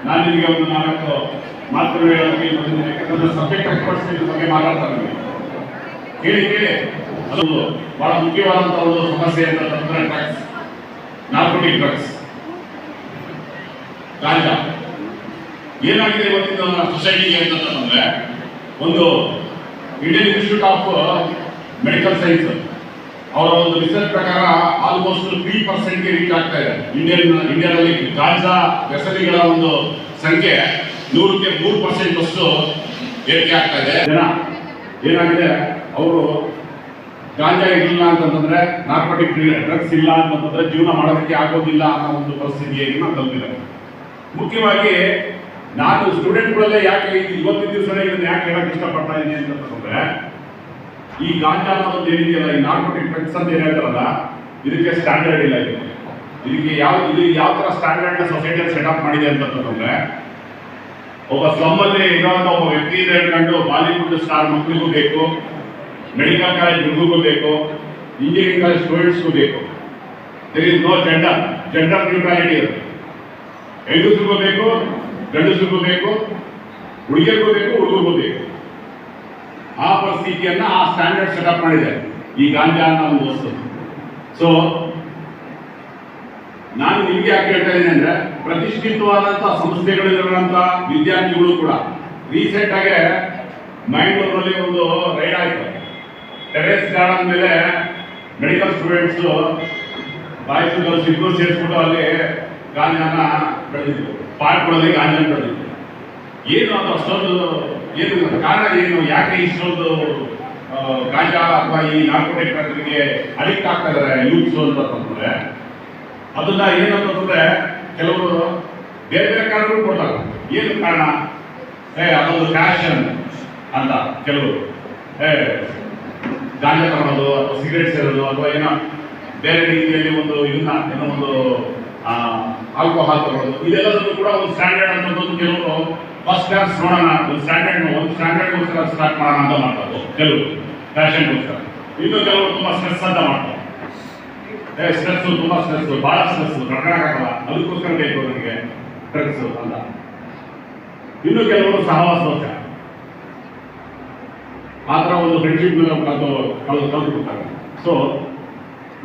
ನಾನು ನಿಮಗೆ ಒಂದು 4 ಮಾತುಗಳು ಹೇಳೋದಕ್ಕೆ ಬಂದಿದ್ದೇನೆ. ಯಾಕಂದ್ರೆ ಸಬ್ಜೆಕ್ಟ್ ಎಕ್ಸ್ಪರ್ಟ್ಸ್ ಇದ್ರ ಬಗ್ಗೆ ಮಾತಾಡ್ತಾರೆ. ಕೇಳಿ ಅದು ಬಹಳ ಮುಖ್ಯವಾದಂತಹ ಒಂದು ಸಮಸ್ಯೆ ಅಂತಂದ್ರೆ ಡ್ರಗ್ಸ್, ನಾರ್ಕೋಟಿಕ್ ಡ್ರಗ್ಸ್, ಗಾಂಜಾ. ಏನಾಗಿದೆ ಇವತ್ತಿನ ಸೊಸೈಟಿಗೆ ಅಂತಂದ್ರೆ, ಒಂದು Indian institute of medical science ಅವರ ಒಂದು ರಿಸರ್ಚ್ ಪ್ರಕಾರ ಆಲ್ಮೋಸ್ಟ್ 3% ರೀಚ್ ಆಗ್ತಾ ಇದೆ. ಇಂಡಿಯಾದಲ್ಲಿ ಗಾಂಜಾ ವ್ಯಸನಿಗಳ ಒಂದು ಸಂಖ್ಯೆ 100ಕ್ಕೆ 3% ಅಷ್ಟು ಏರಿಕೆ ಆಗ್ತಾ ಇದೆ. ಜನ ಏನಾಗಿದೆ, ಅವರು ಗಾಂಜಾ ಇರಲಿಲ್ಲ ಅಂತಂದ್ರೆ, ನಾರ್ಕೋಟಿಕ್ ಡ್ರಗ್ಸ್ ಇಲ್ಲ ಅಂತಂದ್ರೆ ಜೀವನ ಮಾಡೋದಕ್ಕೆ ಆಗೋದಿಲ್ಲ ಅನ್ನೋ ಒಂದು ಪರಿಸ್ಥಿತಿಯನ್ನು ನಾವು ತಲುಪಿದ್ದಾರೆ. ಮುಖ್ಯವಾಗಿ ನಾನು ಸ್ಟೂಡೆಂಟ್ಗಳಲ್ಲೇ ಯಾಕೆ ಇವತ್ತಿನ ದಿವಸನೇ ಇದನ್ನು ಯಾಕೆ ಹೇಳಕ್ ಇಷ್ಟಪಡ್ತಾ ಇದ್ದೀನಿ ಅಂತಂದ್ರೆ, ಈ ಗಾಂಜಾ ಅನ್ನೋದು ಏನಿದೆಯಲ್ಲ, ಈ ನಾರ್ಕೋಟಿಕ್ ಡ್ರಗ್ಸ್ ಅಂತ ಏನ್ ಹೇಳ್ತಾರಲ್ಲ, ಇದಕ್ಕೆ ಸ್ಟ್ಯಾಂಡರ್ಡ್ ಇಲ್ಲ. ಇದು ಯಾವ ತರ ಸ್ಟ್ಯಾಂಡರ್ಡ್ ನ ಸೊಸೈಟಿಯಲ್ಲಿ ಸೆಟಪ್ ಮಾಡಿದೆ ಅಂತಂದ್ರೆ, ಒಬ್ಬ ಸ್ಲಮ್ ಅಲ್ಲಿ ಇರುವಂತ ಒಬ್ಬ ವ್ಯಕ್ತಿಯಿಂದ ಹೇಳ್ಕೊಂಡು ಬಾಲಿವುಡ್ ಸ್ಟಾರ್ ಮಕ್ಕಳಿಗೂ ಬೇಕು, ಮೆಡಿಕಲ್ ಕಾಲೇಜ್ ಹುಡುಗರಿಗೂ ಬೇಕು, ಇಂಜಿನಿಯರಿಂಗ್ ಕಾಲೇಜ್ ಸ್ಟೂಡೆಂಟ್ಸ್ಗೂ ಬೇಕು. There is no gender neutrality ಇರುತ್ತೆ. ಹೆಂಗಸರಿಗೂ ಬೇಕು, ಗಂಡಸರಿಗೂ ಬೇಕು, ಹುಡುಗಿಯರಿಗೂ ಬೇಕು, ಹುಡುಗರಿಗೂ ಬೇಕು. ಆ ಪರಿಸ್ಥಿತಿಯನ್ನ ಆ ಸ್ಟ್ಯಾಂಡರ್ಡ್ ಸೆಟಪ್ ಮಾಡಿದೆ ಈ ಗಾಂಜಾ ಅನ್ನೋ ಒಂದು ವಸ್ತು. ಸೊ ನಾನು ನಿಮ್ಗೆ ಯಾಕೆ ಹೇಳ್ತಾ ಇದ್ದೀನಿ ಅಂದ್ರೆ, ಪ್ರತಿಷ್ಠಿತವಾದಂತಹ ಸಂಸ್ಥೆಗಳಿರುವಂತಹ ವಿದ್ಯಾರ್ಥಿಗಳು ಕೂಡ ರೀಸೆಂಟ್ ಆಗಿ ಮ್ಯಾಂಗ್ಳೂರಲ್ಲಿ ಒಂದು ರೈಡ್ ಆಯ್ತು. ಟೆರೆಸ್ ಗಾರ್ಡನ್ ಮೇಲೆ ಮೆಡಿಕಲ್ ಸ್ಟೂಡೆಂಟ್ಸು ಬಾಯ್ಸ್ ಗರ್ಲ್ಸ್ ಇಬ್ಬರು ಸೇರಿಸ್ಬಿಟ್ಟು ಅಲ್ಲಿ ಗಾಂಜಾನ ಬೆಳೆದಿದ್ರು, ಪಾಟ್ಗಳಲ್ಲಿ ಗಾಂಜಾನ ಬೆಳೆದಿದ್ರು. ಏನು ಅದು ಅಷ್ಟೊಂದು ಏನು ಕಾರಣ ಏನು, ಯಾಕೆ ಇಷ್ಟೊಂದು ಗಾಂಜಾ ಅಥವಾ ಈ ನಾರ್ಕೋಟಿಕ್ಗೆ ಅಡಿಕ್ಟ್ ಆಗ್ತಾ ಇದ್ದಾರೆ ಯೂತ್ಸು ಅಂತಂದ್ರೆ ಅದನ್ನ ಏನಂತಂದ್ರೆ ಕೆಲವರು ಬೇರೆ ಬೇರೆ ಕಾರಣಗಳು ಕೊಡ್ತಾರೆ. ಏನು ಕಾರಣ? ಅದೊಂದು ಫ್ಯಾಷನ್ ಅಂತ ಕೆಲವರು ಗಾಂಜಾ ತಗೊಳ್ಳೋದು ಅಥವಾ ಸಿಗರೇಟ್ ಸೇರೋದು ಅಥವಾ ಏನೋ ಬೇರೆ ರೀತಿಯಲ್ಲಿ ಒಂದು ಇದನ್ನ ಏನೋ ಒಂದು ಆಲ್ಕೋಹಾಲ್ ತಗೊಳ್ಳೋದು, ಇದೆಲ್ಲದನ್ನು ಕೂಡ ಒಂದು ಸ್ಟ್ಯಾಂಡರ್ಡ್ ಅಂತಂದು ಕೆಲವರು ಫಸ್ಟ್ ಕ್ಲಾಸ್ ನೋಡೋಣ, ಒಂದು ಸ್ಟ್ಯಾಂಡರ್ಡ್ಗೋಸ್ಕರ ಸ್ಟಾರ್ಟ್ ಮಾಡೋಣ ಅಂತ ಮಾಡ್ತಾರೆ ಕೆಲವರು, ಫ್ಯಾಷನ್ಗೋಸ್ಕರ. ಇನ್ನು ಕೆಲವರು ತುಂಬ ಸ್ಟ್ರೆಸ್ ಅಂತ ಮಾಡ್ತಾರೆ. ಸ್ಟ್ರೆಸ್ಸು, ತುಂಬ ಸ್ಟ್ರೆಸ್ಸು, ಭಾಳ ಸ್ಟ್ರೆಸ್ಸು, ತಡ್ಕೊಳಕ್ಕಾಗಲ್ಲ, ಅದಕ್ಕೋಸ್ಕರ ಬೇಕು ನನಗೆ ಡ್ರಗ್ಸು ಅಂತ. ಇನ್ನು ಕೆಲವರು ಸಹವಾಸ ದೋಷ, ಆ ಥರ ಒಂದು ಫ್ರೆಂಡ್ಶಿಪ್ ಕಲ್ತ್ಕೊಳ್ತಾರೆ. ಸೊ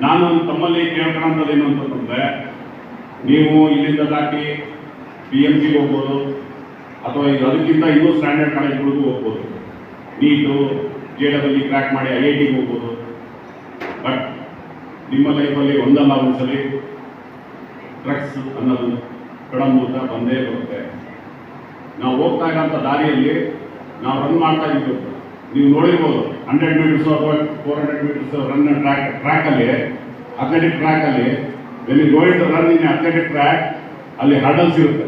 ನಾನು ತಮ್ಮಲ್ಲಿ ಕೇಳ್ಕೊಳ್ಳೋಂಥದ್ದು ಏನು ಅಂತಂದರೆ, ನೀವು ಇಲ್ಲಿಂದ ದಾಟಿ PMC ಹೋಗ್ಬೋದು ಅಥವಾ ಈಗ ಅದಕ್ಕಿಂತ ಇನ್ನೂ ಸ್ಟ್ಯಾಂಡರ್ಡ್ ಕಾಲೇಜ್ಗಳಿಗೂ ಹೋಗ್ಬೋದು, ನೀಟು JEE ಕ್ರ್ಯಾಕ್ ಮಾಡಿ IIT ಹೋಗ್ಬೋದು. ಬಟ್ ನಿಮ್ಮ ಲೈಫಲ್ಲಿ ಒಂದಲ್ಲ ಒಂದ್ಸಲಿ ಡ್ರಗ್ಸ್ ಅನ್ನೋದು ಕಡಂಭೂತ ಬಂದೇ ಬರುತ್ತೆ. ನಾವು ಹೋಗ್ತಾ ಇರೋಂಥ ದಾರಿಯಲ್ಲಿ ನಾವು ರನ್ ಮಾಡ್ತಾ ಇದ್ದೀವಿ, ನೀವು ನೋಡಿರ್ಬೋದು 100 ಮೀಟರ್ಸು ಅಥವಾ 400 ಮೀಟರ್ಸ್ ರನ್ ಟ್ರ್ಯಾಕಲ್ಲಿ, ಅಥ್ಲೆಟಿಕ್ ಟ್ರ್ಯಾಕಲ್ಲಿ when you going to run in athletic track ಅಲ್ಲಿ ಹರ್ಡಲ್ಸ್ ಇರುತ್ತೆ.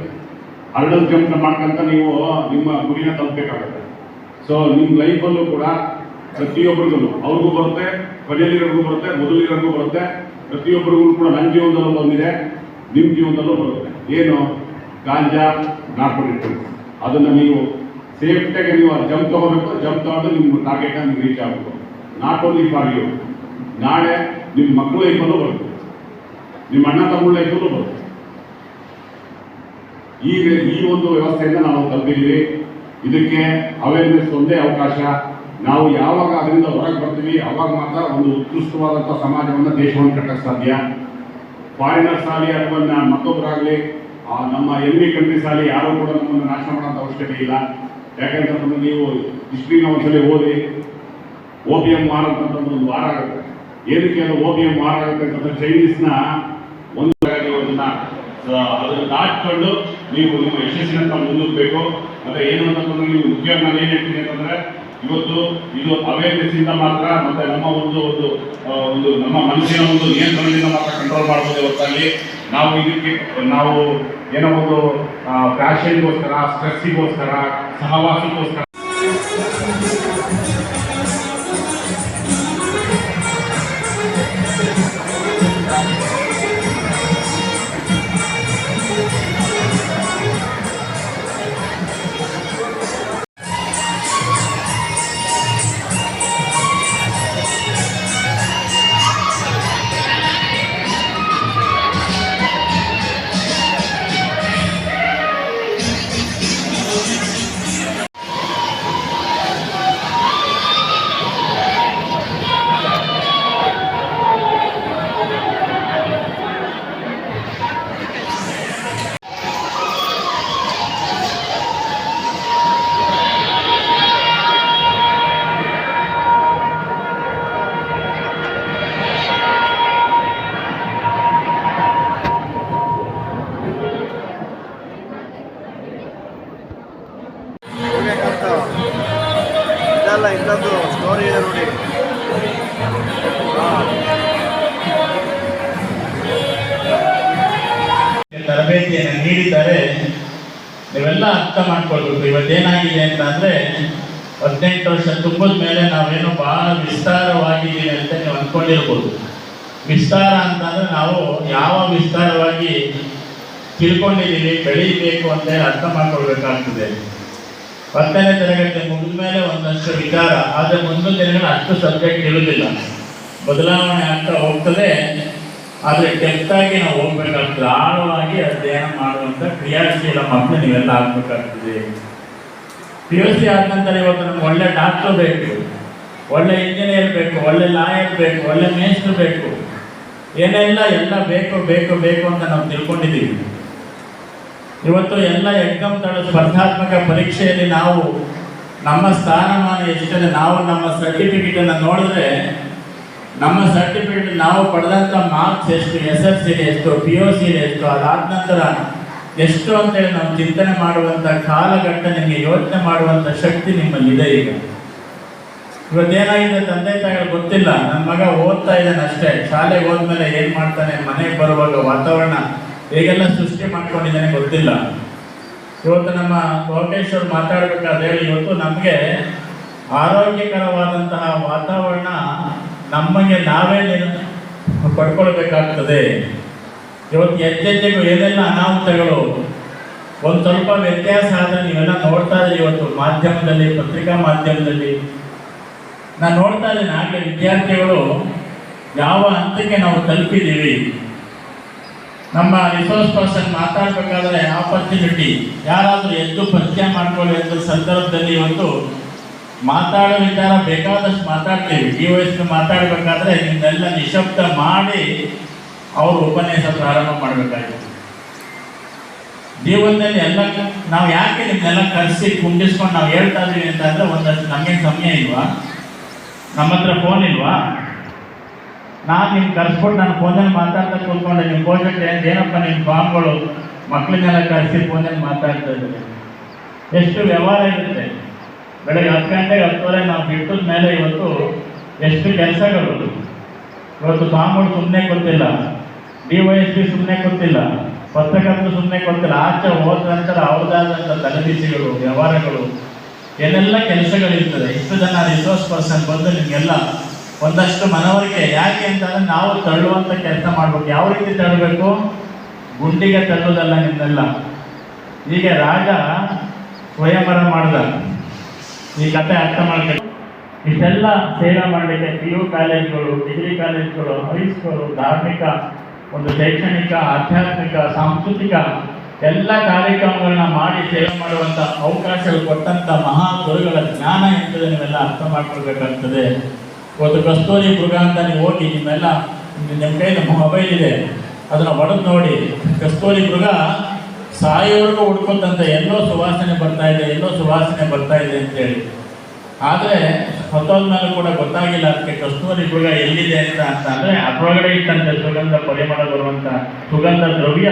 ಹರ್ಡಲ್ ಜಂಪ್ ಮಾಡ್ಕೊಂತ ನೀವು ನಿಮ್ಮ ಗುರಿನ ತಲುಪಬೇಕಾಗುತ್ತೆ. ಸೊ ನಿಮ್ಮ ಲೈಫಲ್ಲೂ ಕೂಡ ಪ್ರತಿಯೊಬ್ಬರಿಗೂ, ಅವ್ರಿಗೂ ಬರುತ್ತೆ, ಕೊನೆಯಲ್ಲಿರೋರ್ಗೂ ಬರುತ್ತೆ, ಮೊದಲಿರೋರ್ಗೂ ಬರುತ್ತೆ, ಪ್ರತಿಯೊಬ್ಬರಿಗೂ ಕೂಡ ನನ್ನ ಜೀವನದಲ್ಲೂ ಬಂದಿದೆ, ನಿಮ್ಮ ಜೀವನದಲ್ಲೂ ಬರುತ್ತೆ. ಏನು? ಗಾಂಜಾ, ನಾರ್ಕೋಟಿಕ್ಸ್. ಅದನ್ನು ನೀವು ಸೇಫ್ಟಿಯಾಗಿ ನೀವು ಜಂಪ್ ತೊಗೋಬೇಕು. ಜಂಪ್ ತಗೊಂಡು ನಿಮ್ಮ ಟಾರ್ಗೆಟ್ನ ನೀವು ರೀಚ್ ಆಗಬೇಕು. ನಾಟ್ ಓನ್ಲಿ ಫಾರ್ ಯು, ನಾಳೆ ನಿಮ್ಮ ಮಕ್ಕಳ ಲೈಫಲ್ಲೂ ಬರುತ್ತೆ, ನಿಮ್ಮ ಅಣ್ಣ ತಮ್ಮ ಲೈಫಲ್ಲೂ ಬರುತ್ತೆ. ಈಗ ಈ ಒಂದು ವ್ಯವಸ್ಥೆಯಿಂದ ನಾವು ತಲುಪಿದ್ದೀವಿ. ಇದಕ್ಕೆ ಅವೇರ್ನೆಸ್ ಒಂದೇ ಅವಕಾಶ. ನಾವು ಯಾವಾಗ ಅದರಿಂದ ಹೊರಗೆ ಬರ್ತೀವಿ ಅವಾಗ ಮಾತ್ರ ಒಂದು ಉತ್ಕೃಷ್ಟವಾದಂಥ ಸಮಾಜವನ್ನು, ದೇಶವನ್ನು ಕಟ್ಟಕ್ಕೆ ಸಾಧ್ಯ. ಫಾರಿನರ್ಸ್ ಆಗಲಿ ಅಥವಾ ಮತ್ತೊಬ್ಬರಾಗಲಿ, ನಮ್ಮ ಎನ್ವಿ ಕಂಟ್ರೀಸ್ ಆಗಲಿ ಯಾರೂ ಕೂಡ ನಮ್ಮನ್ನು ನಾಶ ಮಾಡೋಂಥ ಅವಶ್ಯಕತೆ ಇಲ್ಲ. ಯಾಕೆಂತಂದ್ರೆ ನೀವು ಹಿಸ್ಟ್ರಿನ ಒಂದ್ಸಲಿ ಓದಿ, OPM ವಾರ್ ಅಂತಂದ್ರೆ ಒಂದು ವಾರ ಆಗುತ್ತೆ. ಏನಕ್ಕೆ ಅದು OPM ವಾರ್ ಆಗುತ್ತೆ ಅಂತಂದ್ರೆ ಚೈನೀಸ್ನ ಒಂದು ನೀವು ಅದನ್ನು ದಾಟ್ಕೊಂಡು ನೀವು ನಿಮ್ಮ ಯಶಸ್ಸಿನಂತ ಮುಂದೂಡಬೇಕು. ಮತ್ತು ಏನು ಅಂತಂದ್ರೆ ನೀವು ಮುಖ್ಯವಾಗಿ ನಾನು ಏನು ಹೇಳ್ತೀನಿ ಅಂತಂದರೆ, ಇವತ್ತು ಇದು ಅವೇರ್ನೆಸ್ ಇಂದ ಮಾತ್ರ, ಮತ್ತು ನಮ್ಮ ಒಂದು ನಮ್ಮ ಮನಸ್ಸಿನ ಒಂದು ನಿಯಂತ್ರಣದಿಂದ ಮಾತ್ರ ಕಂಟ್ರೋಲ್ ಮಾಡ್ಬೋದು. ಹೊರತಾಗಿ ನಾವು ಇದಕ್ಕೆ ನಾವು ಏನೋ ಒಂದು ಫ್ಯಾಷನ್ಗೋಸ್ಕರ, ಸ್ಟ್ರೆಸ್ಸಿಗೋಸ್ಕರ, ಸಹವಾಸಕ್ಕೋಸ್ಕರ ಇದೆಲ್ಲ ಇನ್ನೊಂದು ಸ್ಟೋರಿ ಇದೆ ನೋಡಿ. ತರಬೇತಿಯನ್ನು ನೀಡಿದ್ದಾರೆ. ನೀವೆಲ್ಲ ಅರ್ಥ ಮಾಡ್ಕೊಳ್ಬೇಕು. ಇವತ್ತೇನಾಗಿದೆ ಅಂತ ಅಂದರೆ, 18 ವರ್ಷ ತುಂಬಿದ ಮೇಲೆ ನಾವೇನೋ ಭಾಳ ವಿಸ್ತಾರವಾಗಿದ್ದೀವಿ ಅಂತ ನೀವು ಅಂದ್ಕೊಂಡಿರ್ಬೋದು. ವಿಸ್ತಾರ ಅಂತಂದರೆ ನಾವು ಯಾವ ವಿಸ್ತಾರವಾಗಿ ತಿಳ್ಕೊಂಡಿದ್ದೀವಿ, ಬೆಳೀಬೇಕು ಅಂತ ಅರ್ಥ ಮಾಡ್ಕೊಳ್ಬೇಕಾಗ್ತದೆ. 10ನೇ ತರಗತಿ ಮುಗಿದ ಮೇಲೆ ಒಂದಷ್ಟು ವಿಚಾರ, ಆದರೆ ಮುಂದಿನ ದಿನಗಳು ಅಷ್ಟು ಸಬ್ಜೆಕ್ಟ್ ಇರುವುದಿಲ್ಲ, ಬದಲಾವಣೆ ಆಗ್ತಾ ಹೋಗ್ತದೆ. ಆದರೆ ಡೆಪ್ತಾಗಿ ನಾವು ಹೋಗ್ಬೇಕಾಗ್ತದೆ, ಆಳವಾಗಿ ಅಧ್ಯಯನ ಮಾಡುವಂಥ ಕ್ರಿಯಾಶೀಲ ಮಕ್ಕಳು ನೀವೆಲ್ಲ ಆಗಬೇಕಾಗ್ತದೆ. PUC ಆದ ನಂತರ ಇವತ್ತು ನಮ್ಗೆ ಒಳ್ಳೆ ಡಾಕ್ಟರ್ ಬೇಕು, ಒಳ್ಳೆ ಇಂಜಿನಿಯರ್ ಬೇಕು, ಒಳ್ಳೆ ಲಾಯರ್ ಬೇಕು, ಒಳ್ಳೆ ಮೇಸ್ಟ್ರು ಬೇಕು, ಏನೆಲ್ಲ ಎಲ್ಲ ಬೇಕು ಬೇಕು ಬೇಕು ಅಂತ ನಾವು ತಿಳ್ಕೊಂಡಿದ್ದೀವಿ. ಇವತ್ತು ಎಲ್ಲ ಎಕ್ಸಾಮ್ ಸ್ಪರ್ಧಾತ್ಮಕ ಪರೀಕ್ಷೆಯಲ್ಲಿ ನಾವು ನಮ್ಮ ಸ್ಥಾನಮಾನ ಎಷ್ಟಿದೆ, ನಾವು ನಮ್ಮ ಸರ್ಟಿಫಿಕೇಟನ್ನು ನೋಡಿದ್ರೆ ನಮ್ಮ ಸರ್ಟಿಫಿಕೇಟ್ ನಾವು ಪಡೆದಂಥ ಮಾರ್ಕ್ಸ್ ಎಷ್ಟು, SSLC ಎಷ್ಟು, PUC ಎಷ್ಟು, ಅದಾದ ನಂತರ ಎಷ್ಟು ಅಂತೇಳಿ ನಾವು ಚಿಂತನೆ ಮಾಡುವಂಥ ಕಾಲಘಟ್ಟ, ನಿಮಗೆ ಯೋಚನೆ ಮಾಡುವಂಥ ಶಕ್ತಿ ನಿಮ್ಮಲ್ಲಿದೆ. ಈಗ ಇವತ್ತೇನಾಗಿದೆ, ತಂದೆ ತಾಯಿಗಳು ಗೊತ್ತಿಲ್ಲ. ನನ್ನ ಮಗ ಓದ್ತಾ ಇದ್ದಾನೆ ಅಷ್ಟೇ, ಶಾಲೆಗೆ ಹೋದ್ಮೇಲೆ ಏನು ಮಾಡ್ತಾನೆ, ಮನೆಗೆ ಬರುವಾಗ ವಾತಾವರಣ ಹೇಗೆಲ್ಲ ಸೃಷ್ಟಿ ಮಾಡ್ಕೊಂಡಿದ್ದಾನೆ ಗೊತ್ತಿಲ್ಲ. ಇವತ್ತು ನಮ್ಮ ಲೋಕೇಶ್ವರ್ ಮಾತಾಡಬೇಕಾದ್ರೆ ಹೇಳಿ, ಇವತ್ತು ನಮಗೆ ಆರೋಗ್ಯಕರವಾದಂತಹ ವಾತಾವರಣ ನಮಗೆ ನಾವೇ ಪಡ್ಕೊಳ್ಬೇಕಾಗ್ತದೆ. ಇವತ್ತು ಹೆಜ್ಜೆಜ್ಜೆಗೂ ಏನೆಲ್ಲ ಅನಾಹುತಗಳು, ಒಂದು ಸ್ವಲ್ಪ ವ್ಯತ್ಯಾಸ ಆದರೆ ನೀವೆಲ್ಲ ನೋಡ್ತಾ ಇದ್ದೀರಿ. ಇವತ್ತು ಮಾಧ್ಯಮದಲ್ಲಿ, ಪತ್ರಿಕಾ ಮಾಧ್ಯಮದಲ್ಲಿ ನಾನು ನೋಡ್ತಾ ಇದ್ದೀನಿ. ಆಗಲೇ ವಿದ್ಯಾರ್ಥಿಗಳು ಯಾವ ಹಂತಕ್ಕೆ ನಾವು ತಲುಪಿದ್ದೀವಿ. ನಮ್ಮ ರಿಸೋರ್ಸ್ ಪರ್ಸನ್ ಮಾತಾಡಬೇಕಾದ್ರೆ ಆಪರ್ಚುನಿಟಿ ಯಾರಾದರೂ ಎದ್ದು ಪರಿಚಯ ಮಾಡ್ಕೊಳ್ಳಿ ಅಂತ ಸಂದರ್ಭದಲ್ಲಿ ಇವತ್ತು ಮಾತಾಡೋ ವಿಚಾರ ಬೇಕಾದಷ್ಟು ಮಾತಾಡ್ತೀವಿ. DOS ಮಾತಾಡಬೇಕಾದ್ರೆ ನಿಮ್ಮೆಲ್ಲ ನಿಶಬ್ದ ಮಾಡಿ ಅವರು ಉಪನ್ಯಾಸ ಪ್ರಾರಂಭ ಮಾಡಬೇಕಾಗಿತ್ತು. ಜೀವನದಲ್ಲಿ ಎಲ್ಲ ನಾವು ಯಾಕೆ ನಿಮ್ಮನ್ನೆಲ್ಲ ಕರೆಸಿ ಕುಂಡಿಸ್ಕೊಂಡು ನಾವು ಹೇಳ್ತಾ ಇದ್ದೀವಿ ಅಂತಂದರೆ, ಒಂದಷ್ಟು ನಮಗೆ ಸಮಯ ಇಲ್ವಾ, ನಮ್ಮ ಹತ್ರ ಫೋನ್ ಇಲ್ವಾ? ನಾನು ನಿಮ್ಗೆ ಕರೆಸ್ಬಿಟ್ಟು ನಾನು ಫೋನಲ್ಲಿ ಮಾತಾಡ್ತಾ ಕೂತ್ಕೊಂಡೆ, ನಿಮ್ಮ ಪ್ರಾಜೆಕ್ಟ್ ಏನಪ್ಪ ನಿಮ್ಮ ಫಾರ್ಮ್ಗಳು ಮಕ್ಕಳನ್ನೆಲ್ಲ ಕರೆಸಿ ಫೋನಲ್ಲಿ ಮಾತಾಡ್ತಾ ಇದ್ದಾರೆ. ಎಷ್ಟು ವ್ಯವಹಾರ ಇರುತ್ತೆ. ಬೆಳಗ್ಗೆ 10 ಗಂಟೆಗೆ 10:30 ನಾವು ಬಿಟ್ಟದ ಮೇಲೆ ಇವತ್ತು ಎಷ್ಟು ಕೆಲಸಗಳು. ಇವತ್ತು ಫಾರ್ಮ್ಗಳು ಸುಮ್ಮನೆ ಗೊತ್ತಿಲ್ಲ, DYSP ಸುಮ್ಮನೆ ಗೊತ್ತಿಲ್ಲ, ಪತ್ರಕರ್ತರು ಸುಮ್ಮನೆ ಗೊತ್ತಿಲ್ಲ. ಆಚೆ ಹೋದ ನಂತರ ಅವ್ರದ್ದಾದಂಥ ತಲೆಬಿಸಿಗಳು, ವ್ಯವಹಾರಗಳು, ಏನೆಲ್ಲ ಕೆಲಸಗಳಿರ್ತದೆ. ಇಷ್ಟು ಜನ ರಿಸೋರ್ಸ್ ಪರ್ಸನ್ ಬಂದು ನಿಮಗೆಲ್ಲ ಒಂದಷ್ಟು ಮನವರಿಕೆ. ಯಾಕೆ ಅಂತಂದರೆ ನಾವು ತಳ್ಳುವಂಥ ಕೆಲಸ ಮಾಡಬೇಕು. ಯಾವ ರೀತಿ ತಳ್ಳಬೇಕು? ಗುಂಡಿಗೆ ತಳ್ಳುವುದಲ್ಲ ನಿಮ್ಮೆಲ್ಲ. ಹೀಗೆ ರಾಜ ಸ್ವಯಂವರ ಮಾಡಿದ. ಈ ಕಥೆ ಅರ್ಥ ಮಾಡ್ಬೇಕು. ಇಷ್ಟೆಲ್ಲ ಸೇವೆ ಮಾಡಲಿಕ್ಕೆ PU ಕಾಲೇಜುಗಳು, ಡಿಗ್ರಿ ಕಾಲೇಜುಗಳು, ಹೈಸ್ಕೂಲು, ಧಾರ್ಮಿಕ, ಒಂದು ಶೈಕ್ಷಣಿಕ, ಆಧ್ಯಾತ್ಮಿಕ, ಸಾಂಸ್ಕೃತಿಕ ಎಲ್ಲ ಕಾರ್ಯಕ್ರಮಗಳನ್ನ ಮಾಡಿ ಸೇವೆ ಮಾಡುವಂಥ ಅವಕಾಶಗಳು ಕೊಟ್ಟಂಥ ಮಹಾ ಗುರುಗಳ ಜ್ಞಾನ ಎಂಬುದು ನೀವೆಲ್ಲ ಅರ್ಥ ಮಾಡ್ಕೊಳ್ಬೇಕಾಗ್ತದೆ. ಇವತ್ತು ಕಸ್ತೂರಿ ಮೃಗ ಅಂತ ನೀವು ಹೋಗಿ, ನಿಮ್ಮೆಲ್ಲ ನಿಮ್ಮ ಕೈಯಲ್ಲಿ ಮೊಬೈಲ್ ಇದೆ, ಅದನ್ನು ಹೊಡೆದು ನೋಡಿ. ಕಸ್ತೂರಿ ಮೃಗ ಸಾಯೋವರೆಗೂ ಹುಡ್ಕೊಂತಂತೆ ಎಲ್ಲೋ ಸುವಾಸನೆ ಬರ್ತಾ ಇದೆ, ಎಲ್ಲೋ ಸುವಾಸನೆ ಬರ್ತಾ ಇದೆ ಅಂತೇಳಿ. ಆದರೆ ಹೊತ್ತೋದ ಮೇಲೆ ಕೂಡ ಗೊತ್ತಾಗಿಲ್ಲ ಅದಕ್ಕೆ ಕಸ್ತೂರಿ ಮೃಗ ಎಲ್ಲಿದೆ ಅಂತಂದರೆ ಅದರೊಳಗಡೆ ಇಟ್ಟಂತೆ ಸುಗಂಧ ಪರಿಮಳ ಬರುವಂಥ ಸುಗಂಧ ದ್ರವ್ಯ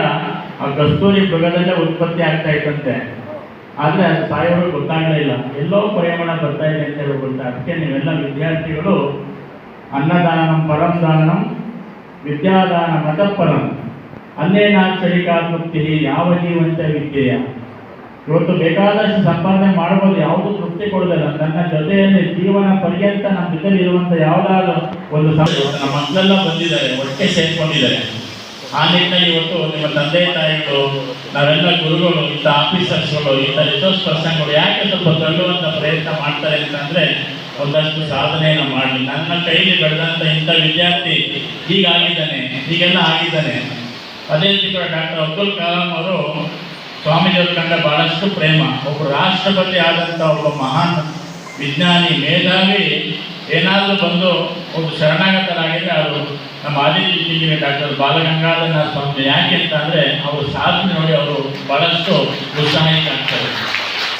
ಆ ಕಸ್ತೂರಿ ಮೃಗದಲ್ಲೇ ಉತ್ಪತ್ತಿ ಆಗ್ತಾ ಇತ್ತಂತೆ. ಆದರೆ ಅದು ಸಾಯೋವರೆಗೂ ಗೊತ್ತಾಗಲೇ ಇಲ್ಲ, ಎಲ್ಲೋ ಪರಿಮಳ ಬರ್ತಾ ಇದೆ ಅಂತ ಹೇಳ್ಬಿಟ್ಟು. ಅದಕ್ಕೆ ನೀವೆಲ್ಲ ವಿದ್ಯಾರ್ಥಿಗಳು ಅನ್ನದಾನಂ ಪರಂ ದಾನಂ ವಿದ್ಯಾದಾನ ಮತಪರಂ ಅನ್ನೇನಾಚರಿಕಾತ್ಮಕ್ತಿ ಯಾವ ಜೀವಂತ ವಿದ್ಯೆಯ. ಇವತ್ತು ಬೇಕಾದಷ್ಟು ಸಂಪಾದನೆ ಮಾಡ್ಬೋದು, ಯಾವುದು ತೃಪ್ತಿ ಕೊಡೋದಿಲ್ಲ. ನನ್ನ ಜೊತೆಯಲ್ಲಿ ಜೀವನ ಪರ್ಯಂತ ನಮ್ಮ ಜೊತೆಲಿ ಇರುವಂಥ ಯಾವುದಾದ್ರು ಒಂದು ನಮ್ಮ ಮಕ್ಕಳೆಲ್ಲ ಬಂದಿದ್ದಾರೆ, ಒಟ್ಟಿಗೆ ಸೇರ್ಕೊಂಡಿದ್ದಾರೆ. ಆ ನಿಟ್ಟಿನಲ್ಲಿ ಇವತ್ತು ನಿಮ್ಮ ತಂದೆ ತಾಯಿಗಳು, ನಾವೆಲ್ಲ ಗುರುಗಳು, ಇಂಥ ಆಫೀಸರ್ಸ್ಗಳು, ಇಂಥ ರಿಸೋರ್ಸ್ ಪರ್ಸನ್ಗಳು ಯಾಕೆ ಸ್ವಲ್ಪ ತಳ್ಳುವಂಥ ಪ್ರಯತ್ನ ಮಾಡ್ತಾರೆ ಅಂತಂದರೆ, ಒಂದಷ್ಟು ಸಾಧನೆಯನ್ನು ಮಾಡಲಿ. ನನ್ನ ಕೈಲಿ ಬೆಳೆದಂಥ ಇಂಥ ವಿದ್ಯಾರ್ಥಿ ಹೀಗಾಗಿದ್ದಾನೆ, ಹೀಗೆಲ್ಲ ಆಗಿದ್ದಾನೆ. ಅದೇ ರೀತಿ ಕೂಡ ಡಾಕ್ಟರ್ ಅಬ್ದುಲ್ ಕಲಾಂ ಅವರು ಸ್ವಾಮೀಜಿಯವ್ರ ಕಂಡ ಬಹಳಷ್ಟು ಪ್ರೇಮ. ಒಬ್ಬರು ರಾಷ್ಟ್ರಪತಿ ಆದಂಥ ಒಬ್ಬ ಮಹಾನ್ ವಿಜ್ಞಾನಿ, ಮೇಧಾವಿ ಏನಾದರೂ ಬಂದು ಒಂದು ಶರಣಾಗತರಾಗಿದ್ದರೆ ಅದು ನಮ್ಮ ಆದಿತ್ಯ ಇಂಜಿನಿಯರ್ ಡಾಕ್ಟರ್ ಬಾಲಗಂಗಾಧರ ಸ್ವಾಮಿ. ಯಾಕೆ ಅಂತಂದರೆ ಅವರು ಸಾಧನೆ ನೋಡಿ ಅವರು ಭಾಳಷ್ಟು ಉತ್ಸಾಹಿತ ಆಗ್ತಾರೆ.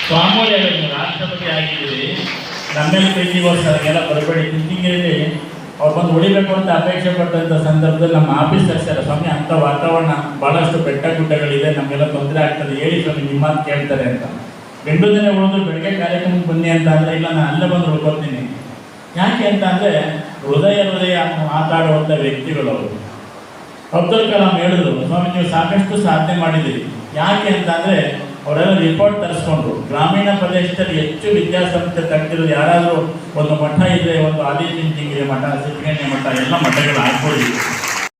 ಸ್ವಾಮಿಯವರು ನೀವು ರಾಷ್ಟ್ರಪತಿ ಆಗಿದ್ದೀರಿ, ನಮ್ಮೇಲೆ ಪ್ರೀತಿಗೋಸ್ಕರ ಬರಬೇಡಿ, ತಿಂಕಿಂಗಲ್ಲಿ ಅವ್ರು ಬಂದು ಉಳಿಬೇಕು ಅಂತ ಅಪೇಕ್ಷೆ ಪಟ್ಟಂಥ ಸಂದರ್ಭದಲ್ಲಿ ನಮ್ಮ ಆಫೀಸರ್ಸ್ ಎಲ್ಲ, ಸ್ವಾಮಿ ಅಂಥ ವಾತಾವರಣ ಭಾಳಷ್ಟು ಬೆಟ್ಟ ಗುಡ್ಡಗಳಿದೆ, ನಮಗೆಲ್ಲ ತೊಂದರೆ ಆಗ್ತದೆ, ಹೇಳಿ ಸ್ವಾಮಿ ನಿಮ್ಮ ಮಾತು ಕೇಳ್ತಾರೆ ಅಂತ. 2 ದಿನ ಉಳಿದು ಬೆಳಗ್ಗೆ ಕಾರ್ಯಕ್ರಮಕ್ಕೆ ಬನ್ನಿ ಅಂತ ಅಂದರೆ, ಇಲ್ಲ ನಾನು ಅಲ್ಲೇ ಬಂದು ಉಳ್ಕೊತೀನಿ. ಯಾಕೆ ಅಂತ ಅಂದರೆ ಹೃದಯ ಮಾತಾಡುವಂಥ ವ್ಯಕ್ತಿಗಳು ಅವರು. ಅಬ್ದುಲ್ ಕಲಾಂ ಹೇಳಿದ್ರು, ಸ್ವಾಮಿ ನೀವು ಸಾಕಷ್ಟು ಸಾಧನೆ ಮಾಡಿದ್ದೀರಿ. ಯಾಕೆ ಅಂತ ಅಂದರೆ ಅವರೆಲ್ಲ ರಿಪೋರ್ಟ್ ತರಿಸ್ಕೊಂಡ್ರು. ಗ್ರಾಮೀಣ ಪ್ರದೇಶದಲ್ಲಿ ಹೆಚ್ಚು ವಿದ್ಯಾಸಂಸ್ಥೆ ತೆಗೆದಿರೋದು ಯಾರಾದರೂ ಒಂದು ಮಠ ಇದ್ದರೆ, ಒಂದು ಆದಿಚುಂಚನಗಿರಿ ಮಠ, ಸಿದ್ಧಗಂಗೆ ಮಠ, ಎಲ್ಲ ಮಠಗಳು ಆಗ್ಬೋದು.